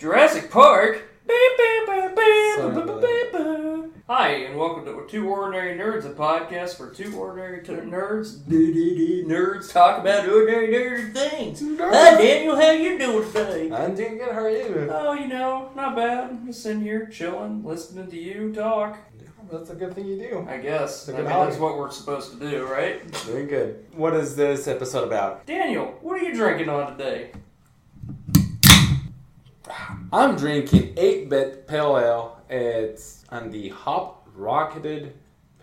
Jurassic Park? So, Hi, and welcome to Two Ordinary Nerds, a podcast for two ordinary nerds talk about ordinary nerd things. Hi, Daniel, how you doing today? I'm doing good. How are you? Oh, not bad. Just sitting here chilling, listening to you talk. That's a good thing you do. I guess. It's a good That's hobby. what we're supposed to do, right? Doing good. What is this episode about? Daniel, what are you drinking on today? I'm drinking 8-Bit Pale Ale. It's on the Hop Rocketed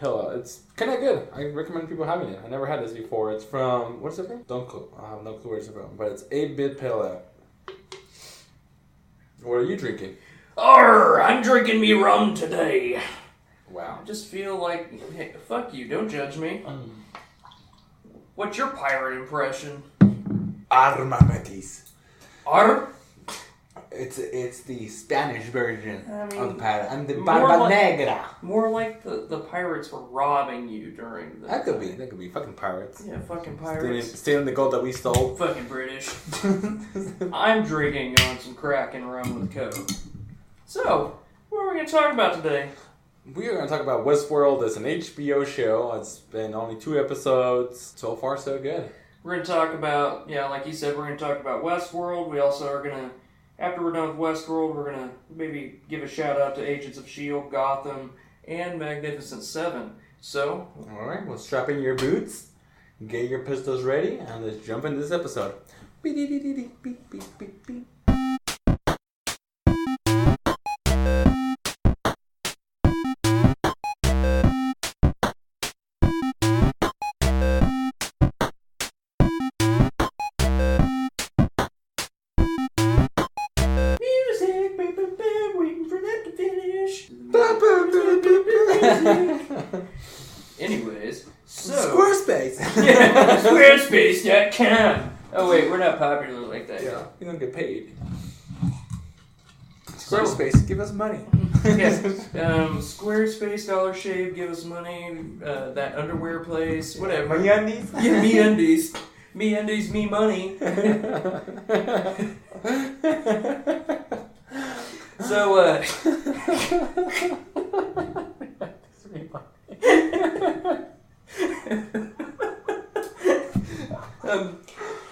Pale Ale. It's kind of good. I recommend people having it. I never had this before. It's from, what's it from? Don't clue. I have no clue where it's from. But it's 8-Bit Pale Ale. What are you drinking? I'm drinking me rum today. Wow. I just feel like, hey, fuck you, don't judge me. What's your pirate impression? Armamentis. Ar? It's the Spanish version I mean, of the pirate. I'm the more Barba like- Negra. More like the pirates were robbing you during the... That could be fucking pirates. Yeah, fucking pirates. Stealing the gold that we stole. Fucking British. I'm drinking on some Kraken rum with Coke. So, what are we going to talk about today? We are going to talk about Westworld. It's an HBO show. It's been only 2 episodes. So far, so good. We're going to talk about, like you said, we're going to talk about Westworld. We also are going to, after we're done with Westworld, we're going to maybe give a shout out to Agents of S.H.I.E.L.D., Gotham, and Magnificent Seven. So, Alright, well, strap in your boots, get your pistols ready, and let's jump into this episode. Beep, beep, beep, beep, beep, beep, beep, beep. music, waiting for that to finish. Anyways, so... Squarespace! Yeah, Squarespace.com. Oh wait, we're not popular like that. Yeah, you don't get paid. Squarespace, give us money. Yes. Squarespace, Dollar Shave, give us money. That underwear place, whatever. MeUndies? Yeah, me undies. Me undies, me money. So,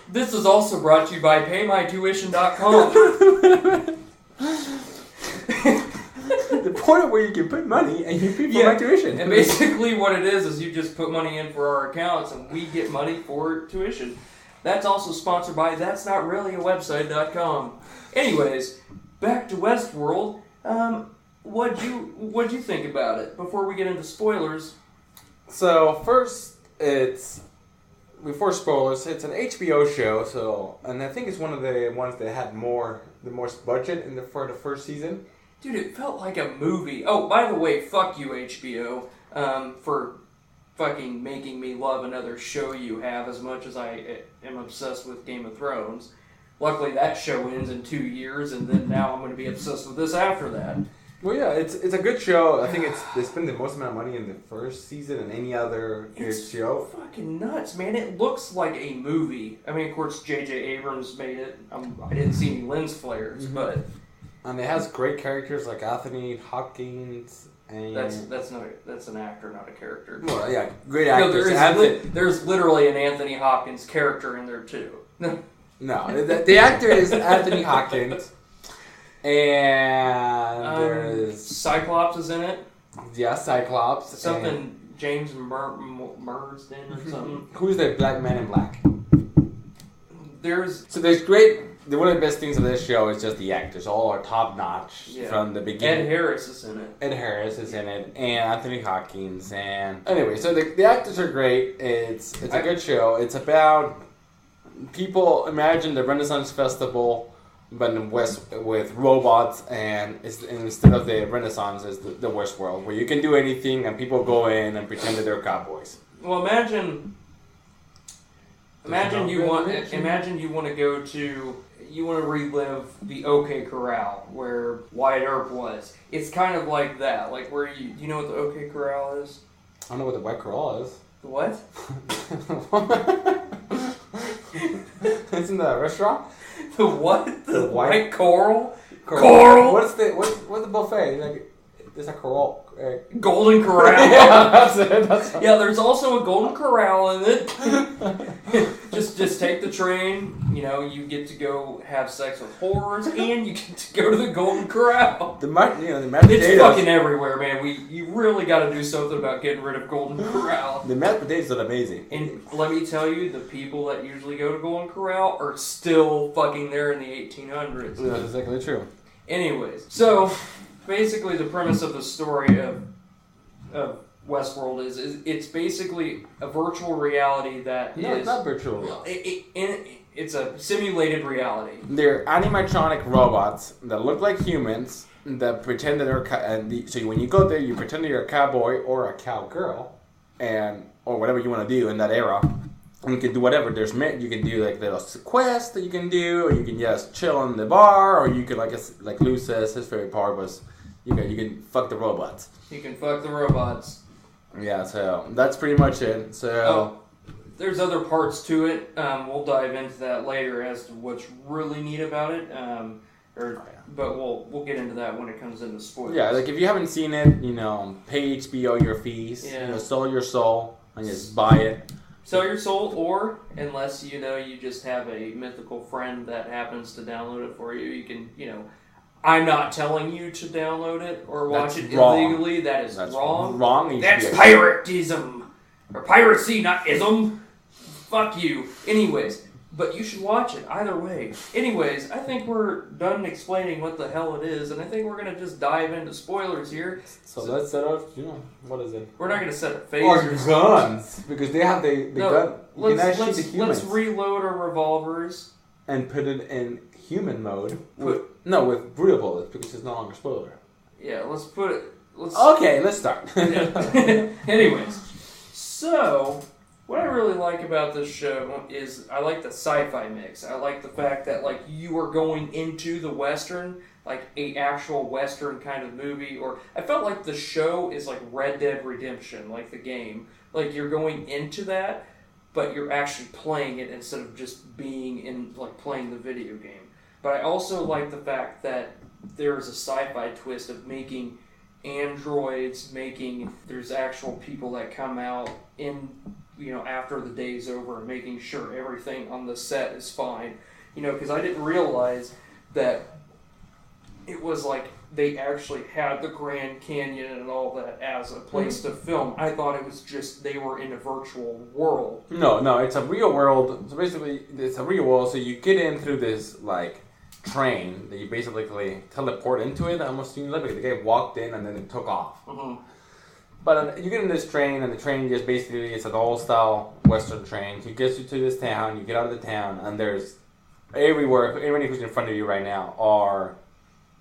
this is also brought to you by PayMyTuition.com. The point where you can put money and you pay for my tuition. And basically what it is you just put money in for our accounts and we get money for tuition. That's also sponsored by That's Not Really a Website.com. Anyways, back to Westworld. What'd you think about it? Before we get into spoilers. So first, before spoilers, it's an HBO show. And I think it's one of the ones that had the most budget for the first season. Dude, it felt like a movie. Oh, by the way, fuck you, HBO, for fucking making me love another show you have as much as I am obsessed with Game of Thrones. Luckily, that show ends in 2 years, and then now I'm going to be obsessed with this after that. Well, yeah, it's a good show. I think they spend the most amount of money in the first season than any other show. Fucking nuts, man. It looks like a movie. I mean, of course, J.J. Abrams made it. I didn't see any lens flares, but... And it has great characters like Anthony Hopkins and... That's an actor, not a character. Well, yeah, great actors. There's literally an Anthony Hopkins character in there, too. No, the actor is Anthony Hopkins. And there's... Cyclops is in it. Yeah, Cyclops. Something James Marsden or something. Who's the black man in black? There's great... One of the best things of this show is just the actors. All are top-notch from the beginning. Ed Harris is in it. Ed Harris is in it, and Anthony Hopkins, and... Anyway, so the actors are great. It's a good show. It's about people... Imagine the Renaissance Festival, but in West with robots, and instead of the Renaissance, is the Westworld, where you can do anything, and people go in and pretend that they're cowboys. Well, imagine you want to go to... You want to relive the OK Corral where Wyatt Earp was. It's kind of like that. Like where you know what the OK Corral is? I don't know what the White Corral is. The what? Isn't that a restaurant? The what? The white coral? Carl! What's the buffet? Like, there's a Carl. Golden Corral. Yeah, that's it. Yeah, there's also a Golden Corral in it. just take the train. You know, you get to go have sex with whores, and you get to go to the Golden Corral. The mashed potatoes. It's fucking everywhere, man. You really got to do something about getting rid of Golden Corral. The mashed potatoes are amazing. And let me tell you, the people that usually go to Golden Corral are still fucking there in the 1800s. That's exactly true. Anyways, so basically the premise of the story of Westworld is it's basically a virtual reality that No, is... it's not virtual. It's a simulated reality. They're animatronic robots that look like humans that pretend that they're... So when you go there, you pretend that you're a cowboy or a cowgirl, or whatever you want to do in that era. And you can do whatever. You can do like little quests that you can do, or you can just chill in the bar, or you can like Lou says, his favorite part was you can fuck the robots. You can fuck the robots. Yeah, so that's pretty much it. So there's other parts to it. We'll dive into that later as to what's really neat about it. But we'll get into that when it comes into spoilers. Yeah, like if you haven't seen it, pay HBO your fees. Yeah. Sell your soul and just buy it. Sell your soul, or unless you just have a mythical friend that happens to download it for you, you can, I'm not telling you to download it or watch it illegally. That's wrong. Wrong. That's piratism. Or piracy, not ism. Fuck you. Anyways, but you should watch it either way. Anyways, I think we're done explaining what the hell it is, and I think we're going to just dive into spoilers here. So let's set up, what is it? We're not going to set up Or phasers. guns, because they have the gun. You can actually shoot the humans. Let's reload our revolvers. And put it in human mode. With real bullets, because it's no longer spoiler. Yeah, let's put it... Okay, let's start. Anyways, so... What I really like about this show is I like the sci-fi mix. I like the fact that you are going into the Western, like a actual Western kind of movie. Or I felt like the show is like Red Dead Redemption, like the game. Like you're going into that, but you're actually playing it instead of just being in playing the video game. But I also like the fact that there's a sci-fi twist of making androids, there's actual people that come out in after the day's over and making sure everything on the set is fine. Because I didn't realize that it was like they actually had the Grand Canyon and all that as a place to film. I thought it was just they were in a virtual world. No, it's a real world. So basically, it's a real world. So you get in through this, train that you basically teleport into it. Almost, the guy walked in and then it took off. Mm-hmm. But you get in this train, and the train just basically, it's an old-style Western train. It gets you to this town, you get out of the town, and there's everywhere, everybody who's in front of you right now are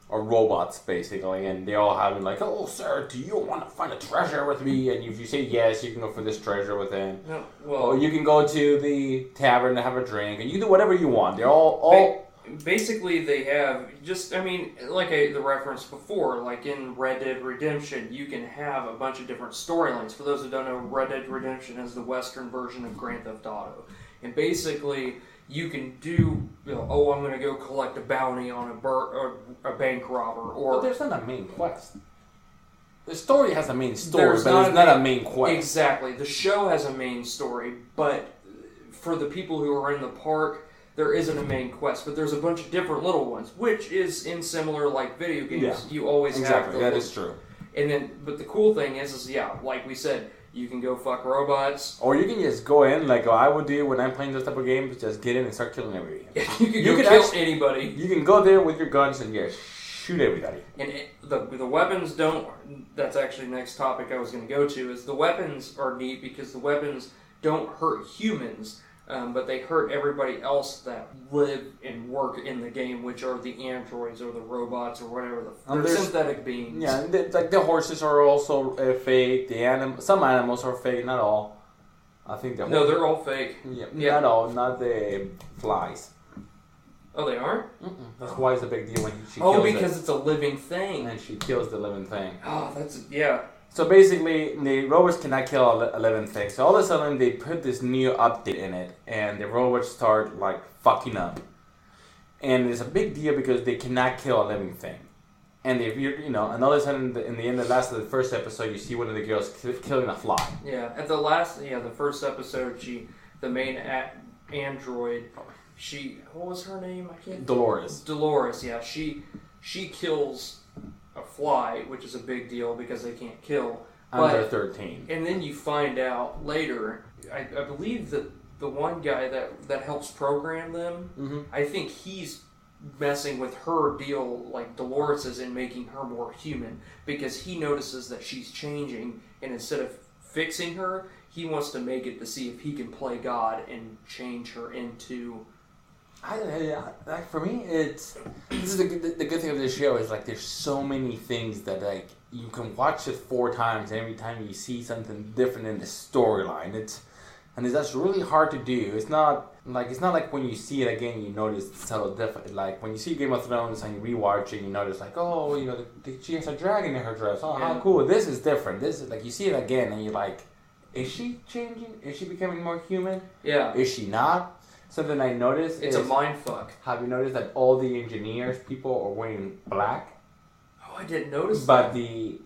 robots, basically, and they all have like, oh, sir, do you want to find a treasure with me? And if you say yes, you can go for this treasure with him. No, well, or you can go to the tavern to have a drink, and you do whatever you want. They're all... Basically, they have the reference before, like in Red Dead Redemption, you can have a bunch of different storylines. For those who don't know, Red Dead Redemption is the Western version of Grand Theft Auto. And basically, you can do, I'm going to go collect a bounty on a bank robber. But there's not a main quest. The story has a main story, but there's not a main quest. Exactly. The show has a main story, but for the people who are in the park, there isn't a main quest, but there's a bunch of different little ones, which is in similar video games. Yeah, you always have that is true. And then, but the cool thing is like we said, you can go fuck robots, or you can just go in like I would do when I'm playing this type of games. Just get in and start killing everybody. you can kill anybody. You can go there with your guns and just shoot everybody. And the weapons don't. That's actually the next topic I was going to go to. Is the weapons are neat because the weapons don't hurt humans. But they hurt everybody else that live and work in the game, which are the androids or the robots or whatever. They're synthetic beings. Yeah, and the horses are also fake. Some animals are fake, not all. I think they're all fake. Yeah, not all, not the flies. Oh, they aren't? That's why it's a big deal when she kills it. Oh, because it's a living thing. And she kills the living thing. Oh, yeah. So basically, the robots cannot kill a living thing. So all of a sudden, they put this new update in it, and the robots start fucking up. And it's a big deal because they cannot kill a living thing. And if and all of a sudden, in the end, the first episode, you see one of the girls killing a fly. Yeah, at the first episode, the main android, what was her name? I can't. Dolores, yeah, she kills a fly, which is a big deal because they can't kill under 13. And then you find out later, I believe that the one guy that helps program them, I think he's messing with her deal like Dolores is and making her more human because he notices that she's changing, and instead of fixing her, he wants to make it to see if he can play God and change her into. For me, this is the good thing of this show is like there's so many things that like you can watch it 4 times and every time you see something different in the storyline. That's really hard to do. It's not like when you see it again, you notice it's subtle different. Like when you see Game of Thrones and you rewatch it, you notice like, oh, she has a dragon in her dress. Oh, how cool! This is different. This is like you see it again and you're like, is she changing? Is she becoming more human? Yeah. Is she not? Something I noticed. It's a mind fuck. Have you noticed that all the engineers people are wearing black? Oh, I didn't notice. But the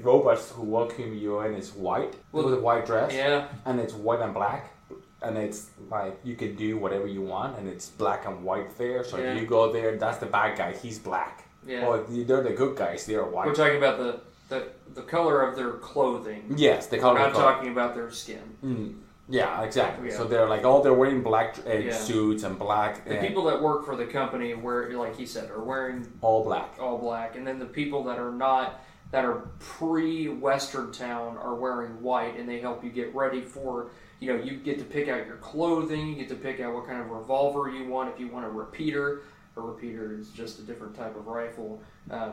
robots who welcome you in is white with a white dress. Yeah. And it's white and black. And it's like you can do whatever you want, and it's black and white there. So if you go there, that's the bad guy. He's black. Yeah. Or they're the good guys. They're white. We're talking about the color of their clothing. Yes, the color. We're not talking about their skin. Yeah, exactly. Yeah. So they're like, they're wearing black suits and black. The people that work for the company, like he said, are wearing all black. All black, and then the people that are not, that are pre-Western Town, are wearing white, and they help you get ready for. You get to pick out your clothing. You get to pick out what kind of revolver you want. If you want a repeater. A repeater is just a different type of rifle.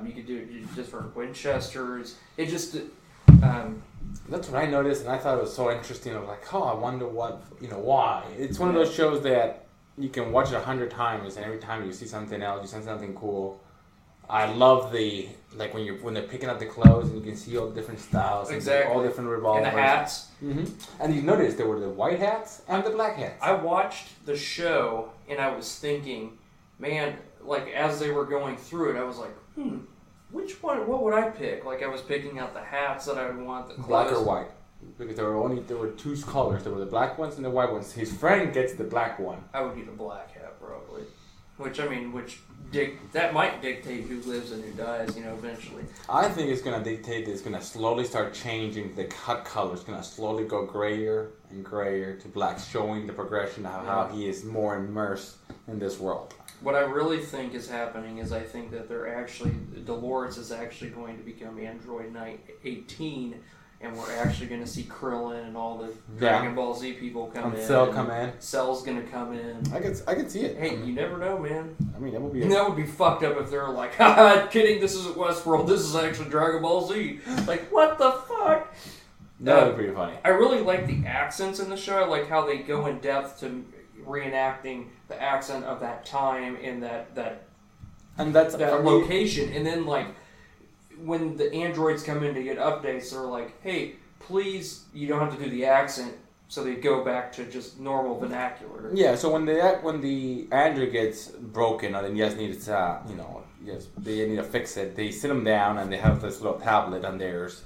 You could do different Winchesters. It just. That's what I noticed, and I thought it was so interesting. I was like, I wonder why. It's one of those shows that you can watch it 100 times, and every time you see something else, you see something cool. I love when they're picking up the clothes, and you can see all the different styles, exactly, all different revolvers, and the hats. And you noticed there were the white hats and the black hats. I watched the show, and I was thinking, man, like as they were going through it, I was like, which one? What would I pick? Like I was picking out the hats that I would want. The clothes. Black or white, because there were 2 colors. There were the black ones and the white ones. His friend gets the black one. I would get a black hat probably, that might dictate who lives and who dies. Eventually. I think it's gonna dictate. It's gonna slowly start changing. The cut color is gonna slowly go grayer and grayer to black, showing the progression of how he is more immersed in this world. What I really think is happening is I think that Dolores is actually going to become Android 18, and we're actually going to see Krillin and all the Dragon Ball Z people come in. Cell come in. Cell's going to come in. I could see it. Hey, you never know, man. I mean, that would be fucked up if they're like, haha, kidding, this isn't Westworld, this is actually Dragon Ball Z. Like, what the fuck? That would be pretty funny. I really like the accents in the show. I like how they go in depth to reenacting the accent of that time in that location, and then like when the androids come in to get updates, they're like, "Hey, please, you don't have to do the accent," so they go back to just normal vernacular. Yeah. So when the android gets broken, or then they need to fix it. They sit them down and they have this little tablet on theirs,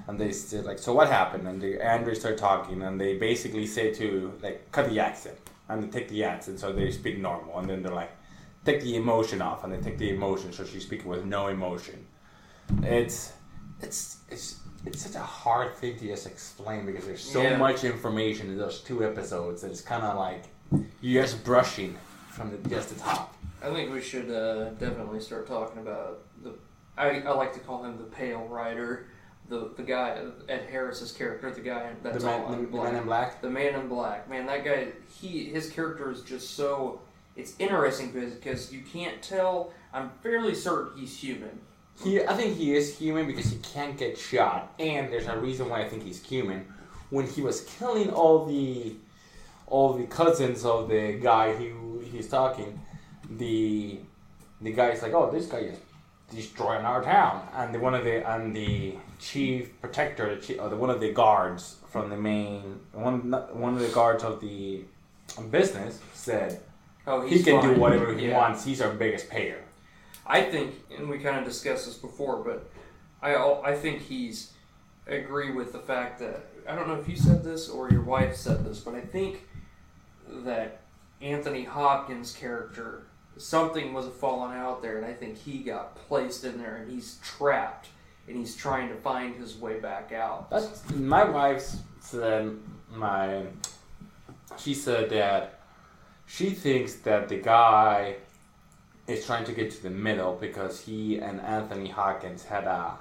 and they say like, "So what happened?" And the androids start talking, and they basically say to like, "Cut the accent." And they take the accent, so they speak normal. And then they're like, take the emotion off, and they take the emotion, so she's speaking with no emotion. It's such a hard thing to just explain because there's so much information in those 2 episodes that it's kind of like you're just brushing from just the top. I think we should definitely start talking about I like to call him the Pale Rider. The guy, Ed Harris's character, the guy that's the man in black? The man in black. Man, that guy, his character is just so... It's interesting because you can't tell... I'm fairly certain he's human. I think he is human because he can't get shot. And there's a reason why I think he's human. When he was killing all the cousins of the guy he's talking, the guy's like, oh, this guy is destroying our town, and the chief protector, one of the guards from the main one of the guards of the business said, Oh, he can fine. do whatever he wants. He's our biggest payer. I think, and we kind of discussed this before, but I think he's agree with the fact that, I don't know if you said this or your wife said this, but I think that Anthony Hopkins' character, something was falling out there, and I think he got placed in there, and he's trapped, and he's trying to find his way back out. That's my wife said. She said that she thinks that the guy is trying to get to the middle because he and Anthony Hopkins had a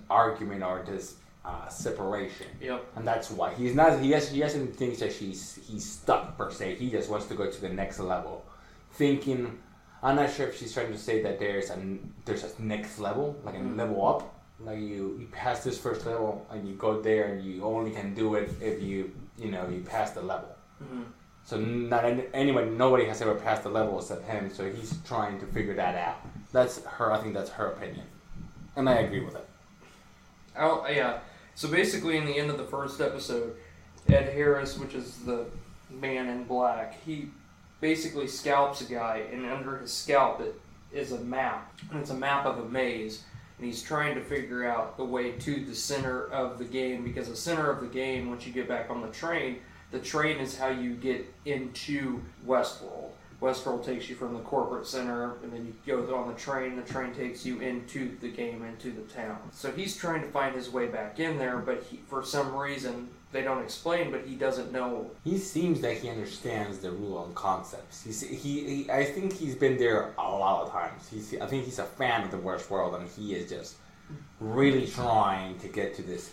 argument or this separation. Yep. And that's why he's not. He hasn't thinks that he's stuck per se. He just wants to go to the next level, thinking. I'm not sure if she's trying to say that there's a next level, like a level up. Like you pass this first level and you go there, and you only can do it if you pass the level. Mm-hmm. So nobody has ever passed the level except him. So he's trying to figure that out. That's her. I think that's her opinion, and I agree with it. Oh yeah. So basically, in the end of the first episode, Ed Harris, which is the man in black, he basically scalps a guy, and under his scalp is a map, and it's a map of a maze, and he's trying to figure out the way to the center of the game, because the center of the game, once you get back on the train is how you get into Westworld. Westworld takes you from the corporate center, and then you go on the train takes you into the game, into the town. So he's trying to find his way back in there, but for some reason, they don't explain, but he doesn't know. He seems that he understands the rule and concepts. I think he's been there a lot of times. I think he's a fan of the Westworld, and he is just really trying to get to this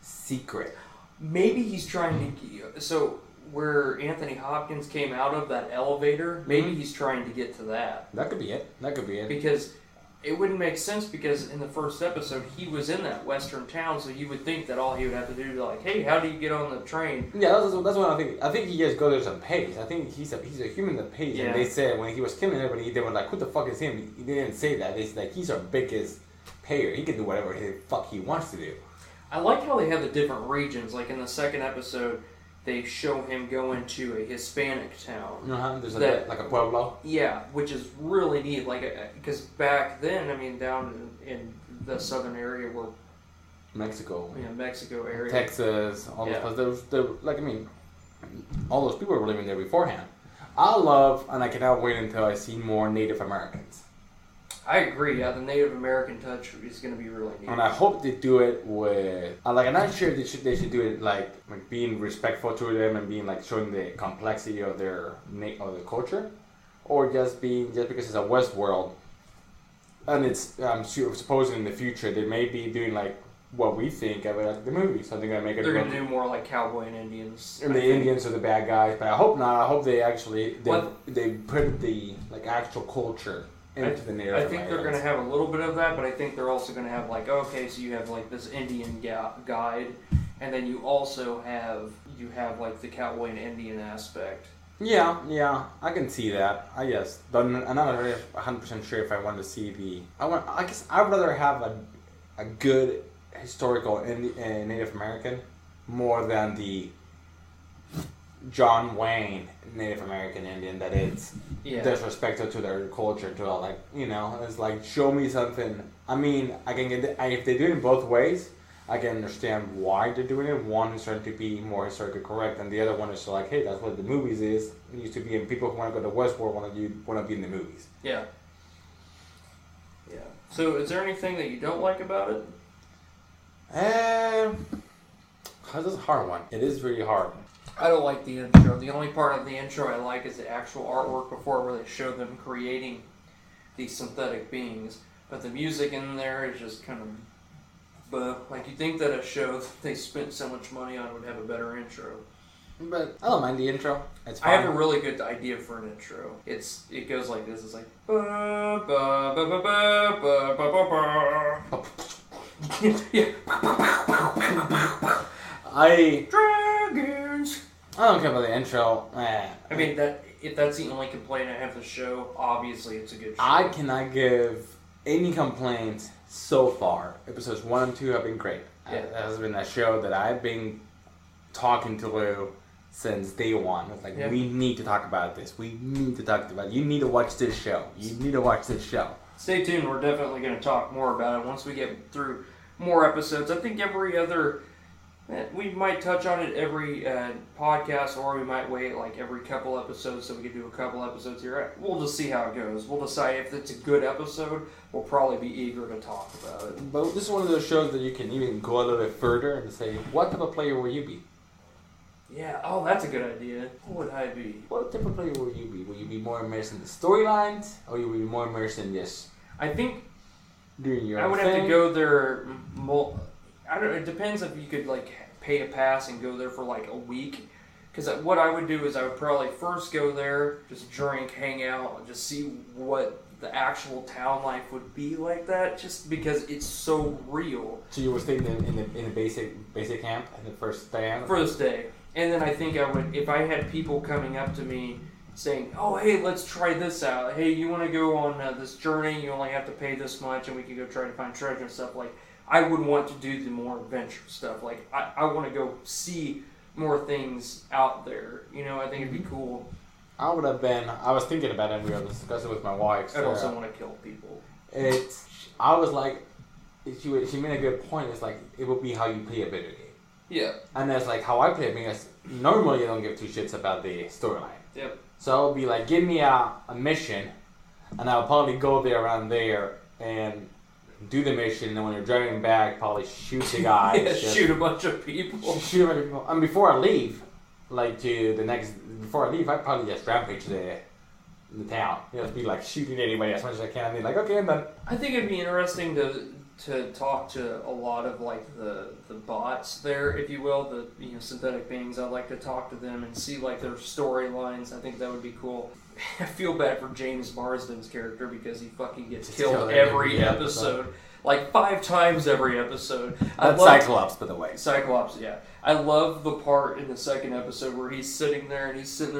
secret. Maybe he's trying to... So, where Anthony Hopkins came out of, that elevator, maybe he's trying to get to that. That could be it. Because it wouldn't make sense, because in the first episode, he was in that western town, so you would think that all he would have to do is like, hey, how do you get on the train? Yeah, that's what I think. I think he just goes there and pays. I think he's a human that pays. Yeah. And they said when he was killing everybody, they were like, who the fuck is him? They didn't say that. They said, like, he's our biggest payer. He can do whatever the fuck he wants to do. I like how they have the different regions. Like in the second episode, they show him go into a Hispanic town. There's like a pueblo. Yeah, which is really neat. Like, because back then, I mean, down in the southern area where Mexico. Yeah, Mexico area. Texas, all those places. All those people were living there beforehand. I love, and I cannot wait until I see more Native Americans. I agree. Yeah, the Native American touch is going to be really neat. And I hope they do it with, I'm not sure they should do it like being respectful to them and being like showing the complexity of their culture, or just because it's a Westworld, and it's I'm sure supposing in the future they may be doing like what we think of it as the movie, so they're gonna make it. They're gonna do more like cowboy and Indians. And the Indians are the bad guys, but I hope not. I hope they actually they put the like actual culture into the narrative. I think they're going to have a little bit of that, but I think they're also going to have like, okay, so you have like this Indian guide, and then you also have like the cowboy and Indian aspect. Yeah, I can see that. I guess, but I'm not really 100% sure if I want to see I guess I'd rather have a good historical Native American more than the John Wayne Native American Indian that is disrespectful to their culture, to it's like, show me something. I mean, I can get if they do it in both ways, I can understand why they're doing it. One is trying to be more historically correct, and the other one is like, hey, that's what the movies is. It used to be, and people who want to go to Westworld want to be in the movies. Yeah. So, is there anything that you don't like about it? This is a hard one. It is really hard. I don't like the intro. The only part of the intro I like is the actual artwork before, where they show them creating these synthetic beings. But the music in there is just kind of, like, you think that a show that they spent so much money on would have a better intro. But I don't mind the intro. It's fine. I have a really good idea for an intro. It goes like this. It's like ba ba ba ba ba ba ba ba. Yeah. Dragons. I don't care about the intro. I mean, if that's the only complaint I have with the show, obviously it's a good show. I cannot give any complaints so far. Episodes 1 and 2 have been great. Yeah. It has been a show that I've been talking to Lou since day one. It's like, Yeah. we need to talk about this. We need to talk about it. You need to watch this show. You need to watch this show. Stay tuned. We're definitely going to talk more about it once we get through more episodes. I think every other... We might touch on it every podcast, or we might wait like every couple episodes so we can do a couple episodes here. We'll just see how it goes. We'll decide if it's a good episode. We'll probably be eager to talk about it. But this is one of those shows that you can even go a little bit further and say, what type of player will you be? Yeah, oh, that's a good idea. What would I be? What type of player will you be? Will you be more immersed in the storylines, or will you be more immersed in just I think doing your I own would thing? have to go there. I don't. It depends if you could like pay a pass and go there for like a week. Because what I would do is I would probably first go there, just drink, hang out, and just see what the actual town life would be like that. Just because it's so real. So you were staying in the basic camp in the first day? First day, and then I think I would, if I had people coming up to me saying, "Oh, hey, let's try this out. Hey, you want to go on this journey? You only have to pay this much, and we can go try to find treasure and stuff." Like, I would want to do the more adventure stuff. Like, I want to go see more things out there. You know, I think it'd be cool. I was thinking about it, and we were discussing it with my wife. I'd also want to kill people. I was like, she made a good point. It's like, it will be how you play a video game. Yeah. And that's like how I play it, because normally I don't give two shits about the storyline. Yep. So I'll be like, give me a mission, and I'll probably go there around there and do the mission, and then when you're driving back, probably shoot the guy. Yeah, shoot a bunch of people. Shoot a bunch of people. And before I leave, before I leave, I probably just rampage the town. Just be like shooting anybody as much as I can. And be like, okay, I'm done. I think it'd be interesting to talk to a lot of like the bots there, if you will, the synthetic beings. I'd like to talk to them and see like their storylines. I think that would be cool. I feel bad for James Marsden's character because he fucking gets killed every episode. Like 5 times every episode. That's Cyclops, by the way. Cyclops, yeah. I love the part in the second episode where he's sitting there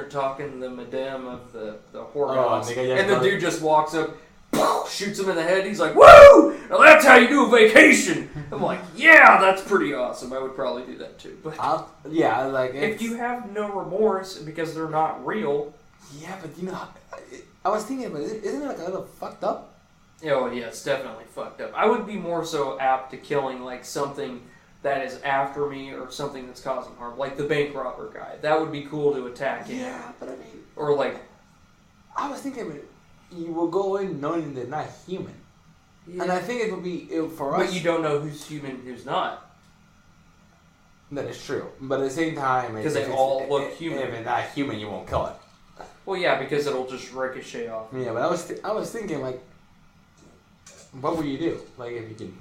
talking to the madame of the whorehouse. And the dude just walks up, shoots him in the head. He's like, "Woo! Now that's how you do a vacation." I'm like, yeah, that's pretty awesome. I would probably do that too. But if you have no remorse because they're not real. Yeah, but I was thinking about it. Isn't it like a little fucked up? Oh, yeah, it's definitely fucked up. I would be more so apt to killing, like, something that is after me or something that's causing harm. Like the bank robber guy. That would be cool to attack him. Yeah, but I mean... Or, like... I was thinking about it. You will go in knowing they're not human. Yeah. And I think it would be, for us... But you don't know who's human and who's not. That is true. But at the same time... Because they all look human. If it's not human, you won't kill it. Well, yeah, because it'll just ricochet off. Yeah, but I was thinking, like... What would you do? Like, if you can,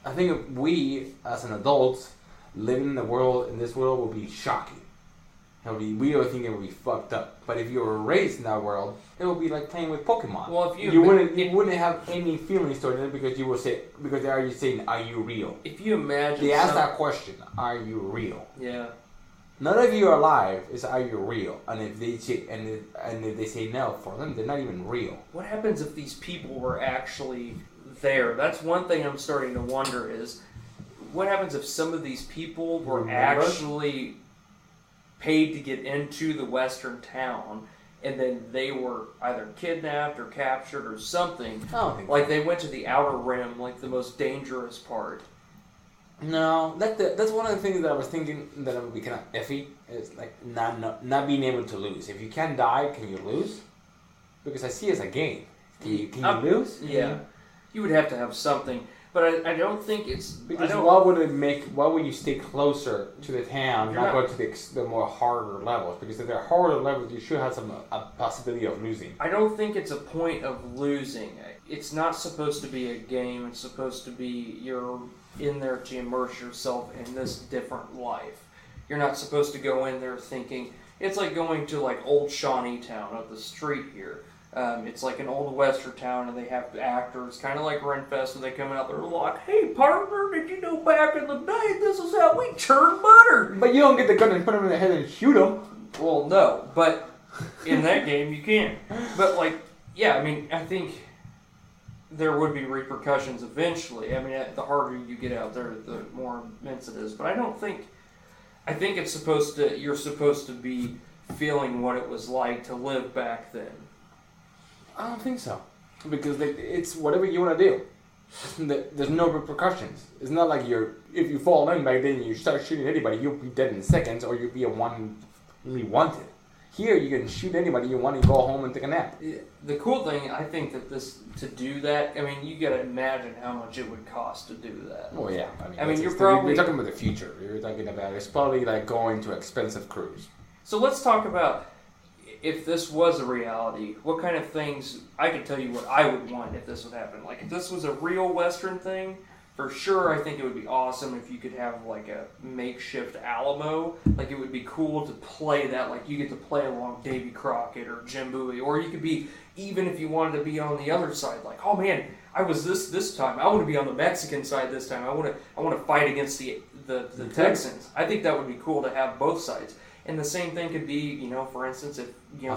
I think we, as an adult, living in this world will be shocking. We would think it would be fucked up. But if you were raised in that world, it would be like playing with Pokemon. Well, if you wouldn't have any feelings toward it because they are saying, "Are you real?" If you imagine, they ask that question, "Are you real?" Yeah. None of you are alive. It's "Are you real?" And if they say if they say no, for them they're not even real. What happens if these people were actually there? That's one thing I'm starting to wonder is, what happens if some of these people were actually paid to get into the western town, and then they were either kidnapped or captured or something? Like they went to the Outer Rim, like the most dangerous part. No, that's one of the things that I was thinking that would be kind of iffy. Is like not being able to lose. If you can die, can you lose? Because I see it as a game. Can you lose? Yeah, you would have to have something. But I don't think it's... Because why would you stay closer to the town, not go to the more harder levels? Because if they're harder levels, you should have a possibility of losing. I don't think it's a point of losing. It's not supposed to be a game. It's supposed to be you're in there to immerse yourself in this different life. You're not supposed to go in there thinking... It's like going to like Old Shawneetown up the street here. It's like an old western town, and they have actors, kind of like Renfest, and they come out there like, "Hey, partner, did you know back in the day, this is how we churn butter?" But you don't get the gun and put them in the head and shoot them. Well, no, but in that game you can. But like, yeah, I mean, I think there would be repercussions eventually. I mean, the harder you get out there, the more immense it is. But I don't think I think it's you're supposed to be feeling what it was like to live back then. I don't think so. Because it's whatever you want to do. There's no repercussions. It's not like if you fall in back then and you start shooting anybody, you'll be dead in seconds or you'll be a one really wanted. Here, you can shoot anybody you want and go home and take a nap. The cool thing, I think that to do that, I mean, you gotta imagine how much it would cost to do that. Oh yeah, you're talking about the future. You're talking about it's probably like going to an expensive cruise. So let's talk about if this was a reality. What kind of things I can tell you what I would want if this would happen. Like if this was a real Western thing. For sure, I think it would be awesome if you could have like a makeshift Alamo. Like it would be cool to play that. Like you get to play along Davy Crockett or Jim Bowie, or you could be even if you wanted to be on the other side. Like, oh man, I was this time. I want to be on the Mexican side this time. I want to fight against the Texans. I think that would be cool to have both sides. And the same thing could be, for instance, if a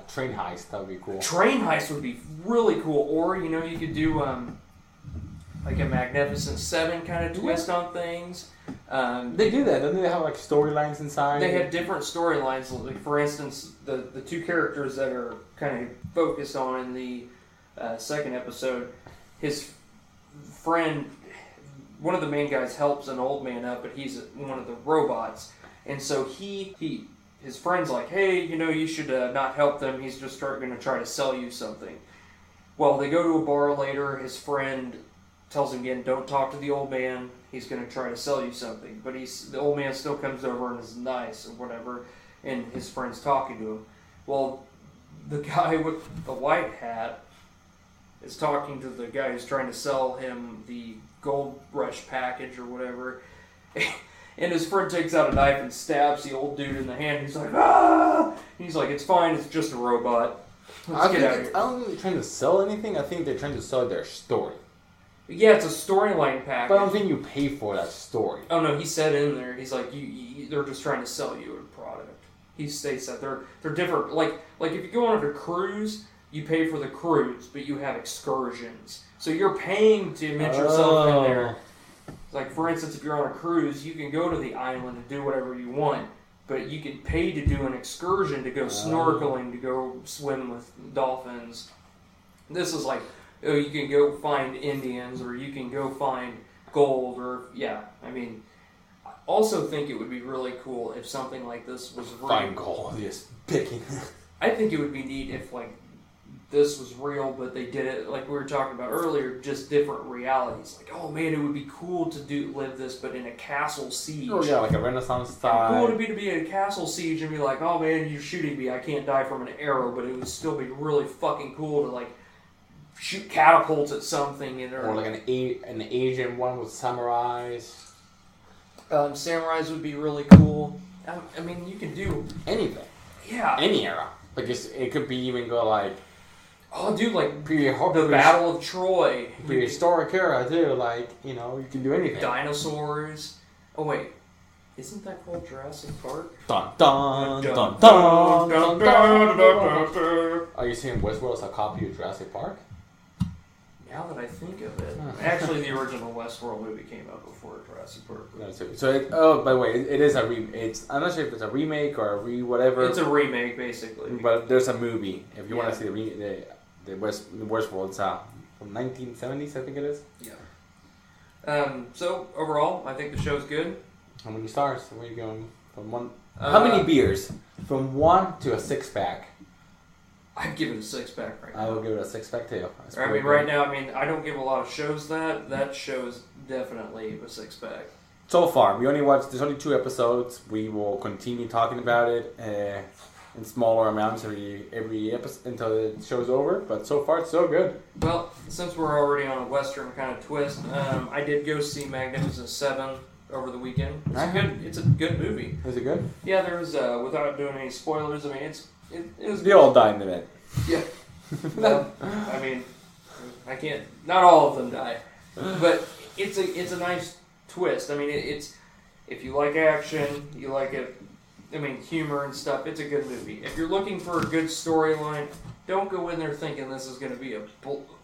train heist, that would be cool. Train heist would be really cool. Or you could do like a Magnificent Seven kind of twist on things. They do that, don't they? Have like storylines inside. They have different storylines. Like for instance, the two characters that are kind of focused on in the second episode, his friend, one of the main guys helps an old man up, but he's one of the robots, and so his friend's like, hey, you should not help them. He's just going to try to sell you something. Well, they go to a bar later. His friend tells him again, don't talk to the old man. He's going to try to sell you something. But the old man still comes over and is nice or whatever, and his friend's talking to him. Well, the guy with the white hat is talking to the guy who's trying to sell him the Gold Rush package or whatever. And his friend takes out a knife and stabs the old dude in the hand. He's like, ah! He's like, it's fine, it's just a robot. Let's get out of here. I don't think they're trying to sell anything. I think they're trying to sell their story. Yeah, it's a storyline package. But I don't think you pay for that story. Oh no, he said in there, he's like, they're just trying to sell you a product. He states that they're different. Like if you go on a cruise, you pay for the cruise, but you have excursions. So you're paying to admit yourself in there. Like for instance, if you're on a cruise, you can go to the island and do whatever you want, but you can pay to do an excursion, to go snorkeling, to go swim with dolphins. This is like, you can go find Indians, or you can go find gold, or I also think it would be really cool if something like this was real. Find gold, just picking. I think it would be neat if this was real, but they did it like we were talking about earlier, just different realities. Like, oh man, it would be cool to live this, but in a castle siege. Oh yeah, like a Renaissance style. Cool to be in a castle siege and be like, oh man, you're shooting me, I can't die from an arrow, but it would still be really fucking cool to shoot catapults at something. Or like an Asian one with samurais. Samurais would be really cool. I mean, you can do anything. Yeah. Any era. It could be even go oh, dude, the Battle of Troy. Prehistoric era, too. You can do anything. Dinosaurs. Oh, wait. Isn't that called Jurassic Park? Dun dun dun dun dun dun dun. Are you saying Westworld is a copy of Jurassic Park? Now that I think of it. Actually, the original Westworld movie came out before Jurassic Park. So, by the way, it is a I'm not sure if it's a remake or whatever. It's a remake, basically. But there's a movie. If you want to see the Westworld, it's from 1970s, I think it is. Yeah. So, overall, I think the show's good. How many stars? Where are you going? From one? How many beers? From 1 to a 6-pack. I'd give it a 6-pack right now. I will give it a 6-pack too. Right now, I don't give a lot of shows that. That show's definitely a 6-pack. So far, there's only 2 episodes. We will continue talking about it in smaller amounts every episode until the show's over. But so far, it's so good. Well, since we're already on a Western kind of twist, I did go see Magnificent Seven over the weekend. It's a good movie. Is it good? Yeah, there's without doing any spoilers. It was. They all died in it. Yeah. Well, I can't. Not all of them die, but it's a nice twist. It's if you like action, you like it. Humor and stuff. It's a good movie. If you're looking for a good storyline, don't go in there thinking this is going to be a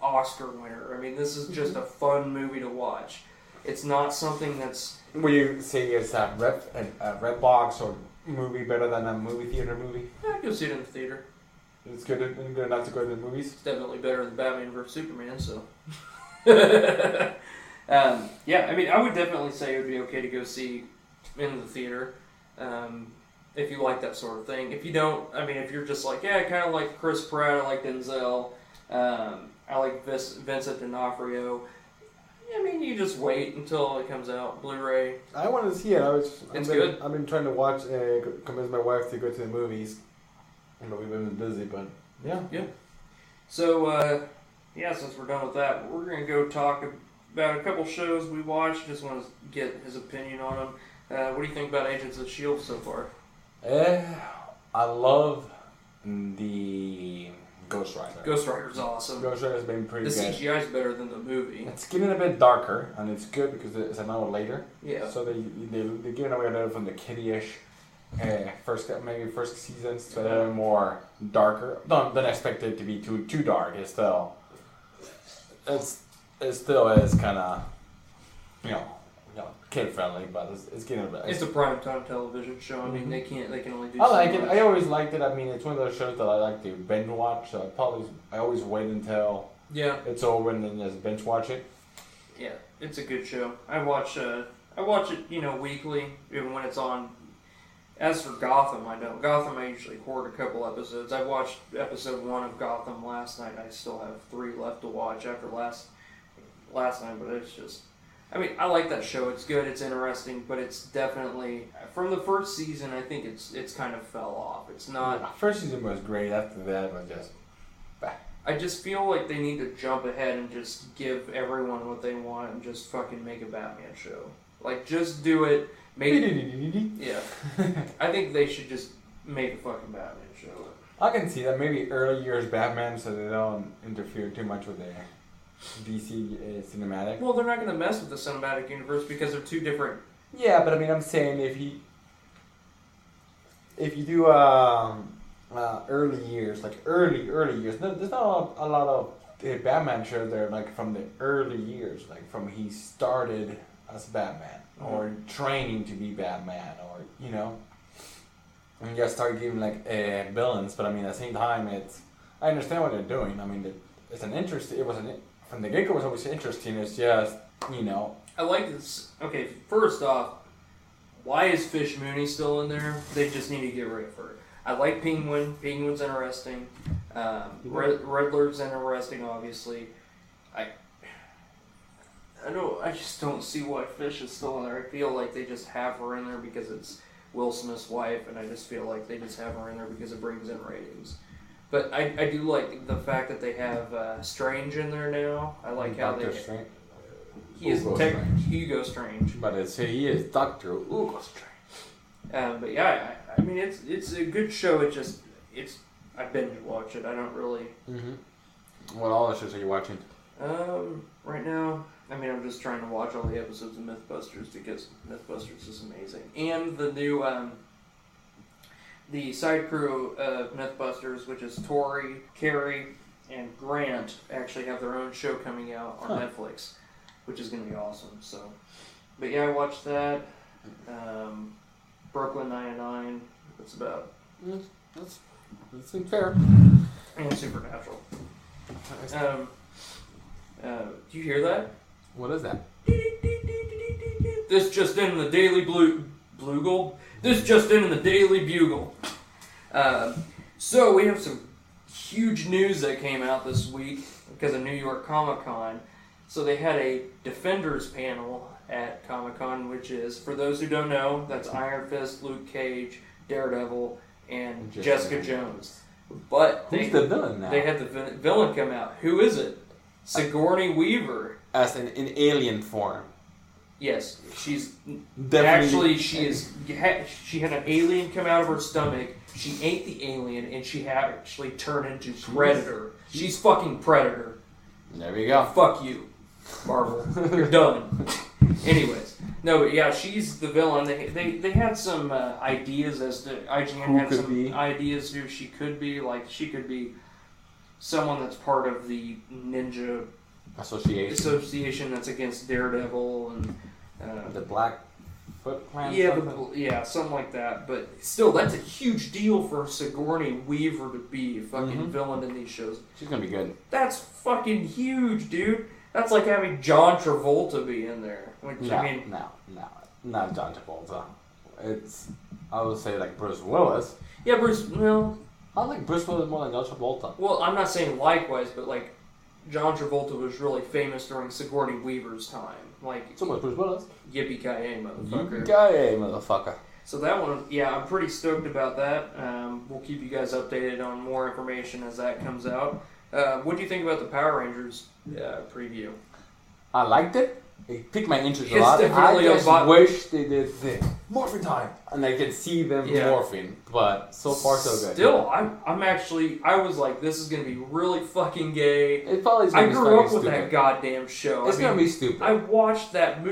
Oscar winner. This is just a fun movie to watch. It's not something that's... Would you say it's a red box or movie better than a movie theater movie? I go see it in the theater. It's good enough to go to the movies? It's definitely better than Batman vs. Superman, so... yeah, I mean, I would definitely say it would be okay to go see in the theater. If you like that sort of thing. If you don't, I mean, if you're just like, yeah, I kind of like Chris Pratt, I like Denzel, I like Vincent D'Onofrio, I mean, you just wait until it comes out, Blu-ray. I wanted to see it. It's good. I've been trying to watch, convince my wife to go to the movies. But we've been busy, but yeah. Yeah. So, yeah, since we're done with that, we're going to go talk about a couple shows we watched. Just want to get his opinion on them. What do you think about Agents of S.H.I.E.L.D. so far? I love the Ghost Rider. Ghost Rider's awesome. Ghost Rider's been pretty good. The CGI's better than the movie. It's getting a bit darker, and it's good because it's an hour later. Yeah. So they're giving away a little from the kiddie-ish first seasons to a little more darker. Don't expect it to be too dark. It still is kind of, kid friendly, but it's getting a bit. It's a primetime television show. I mean, they can only do. I like so it. much. I always liked it. I mean, it's one of those shows that I like to binge watch. So I always wait until it's over and then just binge watch it. Yeah, it's a good show. I watch it, weekly, even when it's on. As for Gotham, I usually hoard a couple episodes. I watched episode 1 of Gotham last night. I still have 3 left to watch after last night, but it's just... I mean, I like that show. It's good, it's interesting, but it's definitely... From the first season, I think it's kind of fell off. It's not... Yeah, first season was great. After that, it was just... I just feel like they need to jump ahead and just give everyone what they want and just fucking make a Batman show. Like, just do it... Yeah. I think they should just make a fucking Batman show. I can see that. Maybe early years Batman so they don't interfere too much with their DC cinematic. Well, they're not going to mess with the cinematic universe because they're two different... Yeah, but I mean, I'm saying if you do early years, like early years, there's not a lot of Batman shows that are like from the early years, like from he started as Batman. Or training to be Batman, or and you just start giving like villains. But I mean, at the same time, I understand what they're doing. I mean, it's an interest. From the get-go, it was always interesting. It's just I like this. Okay, first off, why is Fish Mooney still in there? They just need to get rid of her. I like Penguin. Penguin's interesting. Riddler's interesting, obviously. I just don't see why Fish is still in there. I feel like they just have her in there because it's Will Smith's wife, and I just feel like they just have her in there because it brings in ratings. But I do like the fact that they have Strange in there now. I like how Dr. Strange. He is Hugo Strange. But he is Dr. Hugo Strange. But yeah, I mean it's a good show. I binge watch it. I don't really. Mm-hmm. What all the shows are you watching? Right now, I mean, I'm just trying to watch all the episodes of Mythbusters because Mythbusters is amazing. And the new, the side crew of Mythbusters, which is Tori, Carrie, and Grant, actually have their own show coming out on Netflix, which is going to be awesome. So, but yeah, I watched that. Brooklyn Nine-Nine. That's about. That seems fair. And Supernatural. Do you hear that? What is that? This just in the Daily Bugle. This just in the Daily Bugle. So we have some huge news that came out this week because of New York Comic Con. So they had a Defenders panel at Comic Con, which is, for those who don't know, that's Iron Fist, Luke Cage, Daredevil, and Jessica Jones. But who's the villain now? They had the villain come out. Who is it? Sigourney Weaver. As in alien form. Yes, she's definitely. Actually, she had an alien come out of her stomach. She ate the alien, and she actually turned into Predator. She's fucking Predator. There we go. Fuck you, Marvel. You're done. Anyways, no, but yeah, she's the villain. They had some ideas as to IGN had some ideas who she could be. Like she could be someone that's part of the ninja association that's against Daredevil and the Black Foot Clan. Yeah, something like that. But still, that's a huge deal for Sigourney Weaver to be a fucking villain in these shows. She's gonna be good. That's fucking huge, dude. That's like having John Travolta be in there. Which, No, not John Travolta. I would say like Bruce Willis. Yeah, Well, I like Bruce Willis more than John Travolta. Well, I'm not saying likewise, but like John Travolta was really famous during Sigourney Weaver's time. Like, so was Bruce Willis. Yippee-ki-yay, motherfucker. Yippee-ki-yay, motherfucker. So that one, yeah, I'm pretty stoked about that. We'll keep you guys updated on more information as that comes out. What do you think about the Power Rangers preview? I liked it. It piqued my interest a lot. I just wish they did morphing time, and I could see them morphing. But so far, so good. Still, I was like, this is gonna be really fucking gay. It probably. I grew up with that goddamn show. It's gonna be stupid. I watched that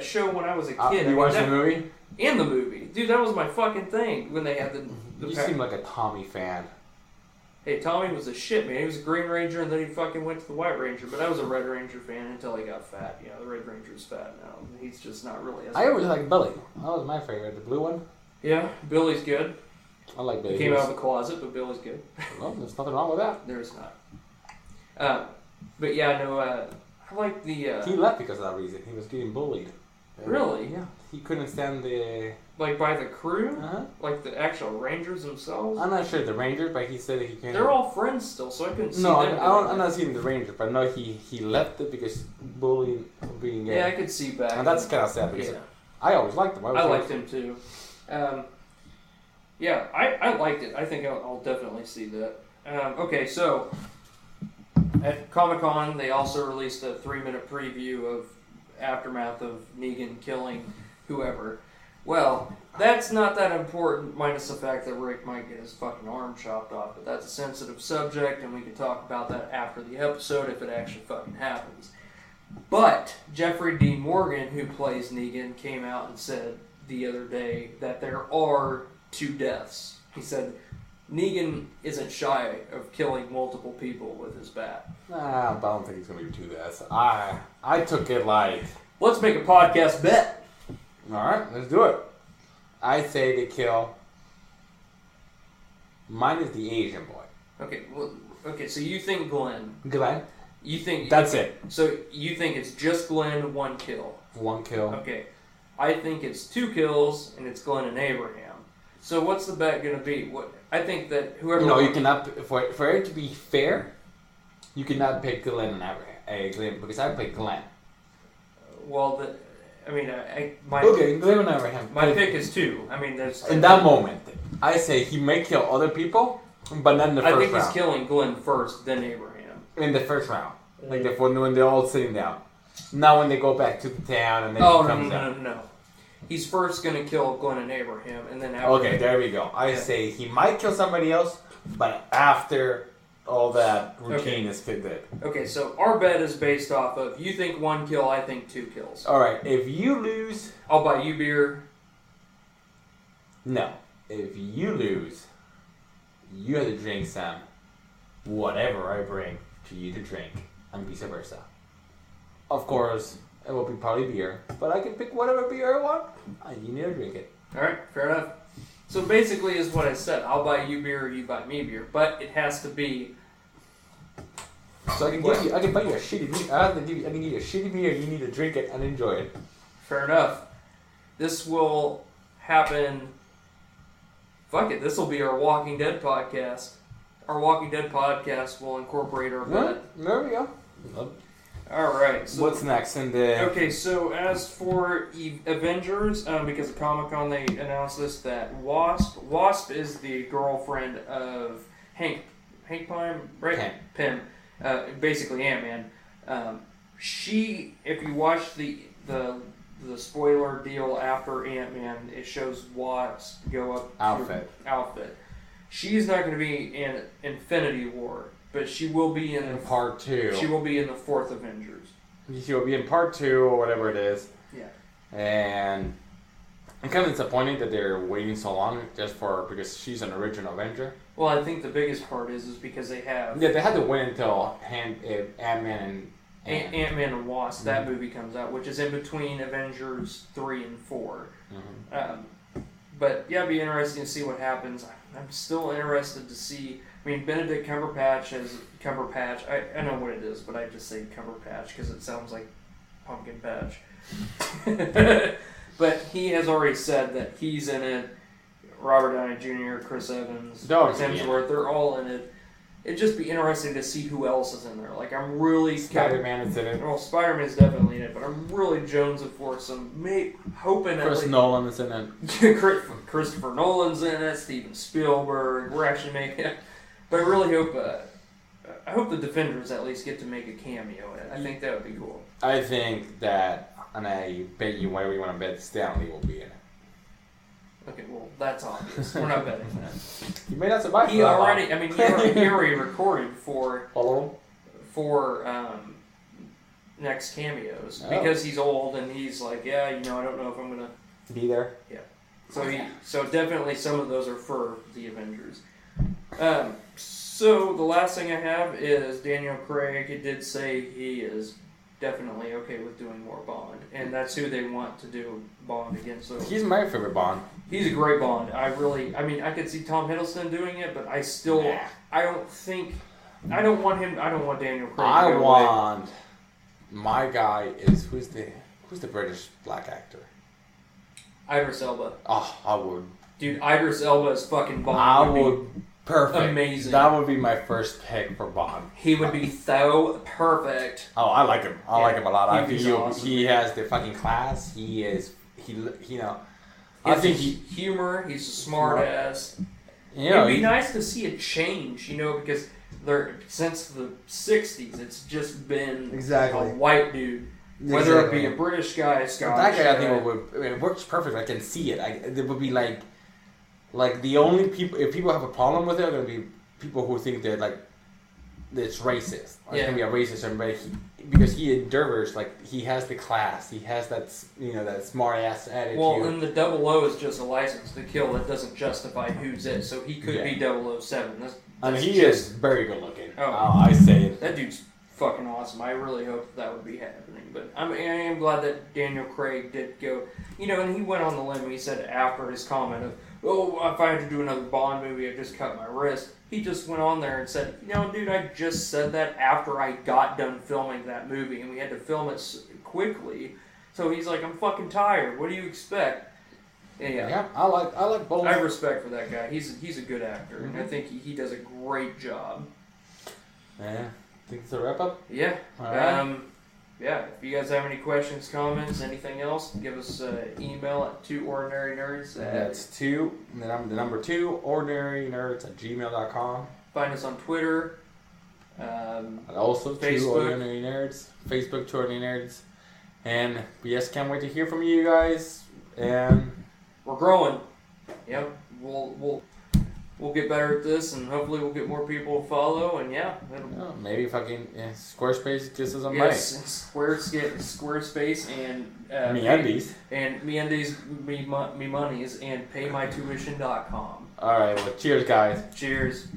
show when I was a kid. You watched the movie? And the movie, dude, that was my fucking thing when they had the. You seem like a Tommy fan. Hey, Tommy was a shit, man. He was a Green Ranger, and then he fucking went to the White Ranger. But I was a Red Ranger fan until he got fat. You know, the Red Ranger's fat now. He's just not really as... I always liked Billy. That was my favorite. The blue one? Yeah, Billy's good. I like Billy. He came out of the closet, but Billy's good. Well, there's nothing wrong with that. There's not. But yeah, no, I like the... He left because of that reason. He was getting bullied. Really? Yeah. He couldn't stand the... Like by the crew? Uh-huh. Like the actual Rangers themselves? I'm not sure the Rangers, but he said he can't... They're all friends still, so I couldn't see them. I'm not seeing the Rangers, but no, he left it because bullying being gay. Yeah, I could see back. And that's kind of sad because I always liked him. I liked him too. Yeah, I liked it. I think I'll definitely see that. Okay, so at Comic-Con, they also released a 3-minute preview of Aftermath of Negan killing whoever. Well, that's not that important, minus the fact that Rick might get his fucking arm chopped off, but that's a sensitive subject, and we can talk about that after the episode if it actually fucking happens. But Jeffrey Dean Morgan, who plays Negan, came out and said the other day that there are 2 deaths. He said Negan isn't shy of killing multiple people with his bat. Nah, but I don't think he's going to be 2 deaths. I took it like... Let's make a podcast bet. Alright, let's do it. I say they kill... Mine is the Asian boy. Okay, so you think Glenn. Glenn? You think... That's it. So you think it's just Glenn, 1 kill. 1 kill. Okay. I think it's 2 kills, and it's Glenn and Abraham. So what's the bet going to be? I think that whoever... No, you cannot... For it to be fair, you cannot pick Glenn and Abraham. Glenn, because I picked Glenn. Well, Glenn and Abraham. My pick is 2. I mean, there's... In that moment, I say he may kill other people, but not in the first round. I think he's killing Glenn first, then Abraham. In the first round. Like when they're all sitting down. Not when they go back to the town and then No. He's first going to kill Glenn and Abraham, and then... Okay, there we go. I say he might kill somebody else, but after all that routine is good. Okay, so our bet is based off of you think 1 kill, I think 2 kills. Alright, if you lose... I'll buy you beer. No. If you lose, you have to drink some whatever I bring to you to drink, and vice versa. Of course, it will be probably beer, but I can pick whatever beer I want, and you need to drink it. Alright, fair enough. So basically is what I said. I'll buy you beer, you buy me beer. But it has to be... So I can buy you a shitty beer. I can give you a shitty beer, you need to drink it and enjoy it. Fair enough. This will happen... Fuck it, this will be our Walking Dead podcast. Our Walking Dead podcast will incorporate our bet. There we go. Alright, so... What's next in the... Okay, so as for Avengers, because of Comic-Con they announced this, that Wasp is the girlfriend of Hank Pym, right? Pym. Basically Ant-Man. She, if you watch the spoiler deal after Ant-Man, it shows Wasp go up... Outfit. She's not going to be in Infinity War. But she will be in part 2. She will be in the 4th Avengers. She will be in part 2 or whatever it is. Yeah. And I'm kind of disappointed that they're waiting so long because she's an original Avenger. Well, I think the biggest part is because they have... Yeah, they had to wait until Ant-Man Ant-Man and Wasp, that movie comes out, which is in between Avengers 3 and 4. But yeah, it'd be interesting to see what happens. I'm still interested to see. I mean, Benedict Cumberbatch as Cumberpatch. I know what it is, but I just say Cumberpatch because it sounds like pumpkin patch. But he has already said that he's in it. Robert Downey Jr., Chris Evans, Chris Hemsworth, they're all in it. It'd just be interesting to see who else is in there. Like, I'm really... Spider-Man is in it. Well, Spider-Man's definitely in it, but I'm really jonesing for some... hoping that... Chris Nolan is in it. Christopher Nolan's in it, Steven Spielberg. We're actually making it. But I really hope... I hope the Defenders at least get to make a cameo in it. I think that would be cool. I think that, and I bet you whatever you want to bet, Stan Lee will be in it. Okay, well, that's obvious. We're not betting that. He may not survive. He already recorded for next cameos because he's old and he's like, yeah, I don't know if I'm gonna be there. Yeah. So definitely some of those are for the Avengers. So the last thing I have is Daniel Craig did say he is definitely okay with doing more Bond, and that's who they want to do Bond again. So he's my favorite Bond. He's a great Bond. I could see Tom Hiddleston doing it, but I don't want Daniel Craig. I want my guy is who's the British black actor? Idris Elba. Oh, I would. Dude, Idris Elba is fucking Bond. I would. Perfect. Amazing. That would be my first pick for Bond. He would be so perfect. Oh, I like him. I like him a lot. I think awesome. he has the fucking class. I think humor. He's a smart ass. It'd be nice to see a change, because since the '60s, it's just been a white dude. Whether it be a British guy, Scottish that guy, I think it works perfect. I can see it. It would be like the only people, if people have a problem with it, are going to be people who think that it's racist. Or it's going to be a racist, but because he endures, he has the class, he has that that smart ass attitude. Well, and the 00 is just a license to kill that doesn't justify who's it, so he could be 007. He is very good looking. I say it. That dude's fucking awesome. I really hope that would be happening. But I am glad that Daniel Craig did go, and he went on the limb and he said after his comment of, if I had to do another Bond movie, I'd just cut my wrist. He just went on there and said, dude, I just said that after I got done filming that movie, and we had to film it quickly. So he's like, I'm fucking tired. What do you expect? Yeah, I like both. I have respect for that guy. He's a good actor, and I think he does a great job. Yeah, think it's a wrap up. Yeah. All right. Yeah, if you guys have any questions, comments, anything else, give us an email at 2ordinarynerds. That's the number 2, ordinarynerds@gmail.com. Find us on Twitter. Also, Facebook. 2 Ordinary Nerds. Facebook, 2 Ordinary Nerds. And yes, can't wait to hear from you guys. And we're growing. Yep, we'll get better at this, and hopefully we'll get more people to follow, and maybe fucking Squarespace gives us some money. Yes, Squarespace and MeUndies. And MeUndies, me monies, and paymytuition.com. All right, well, cheers, guys. Cheers.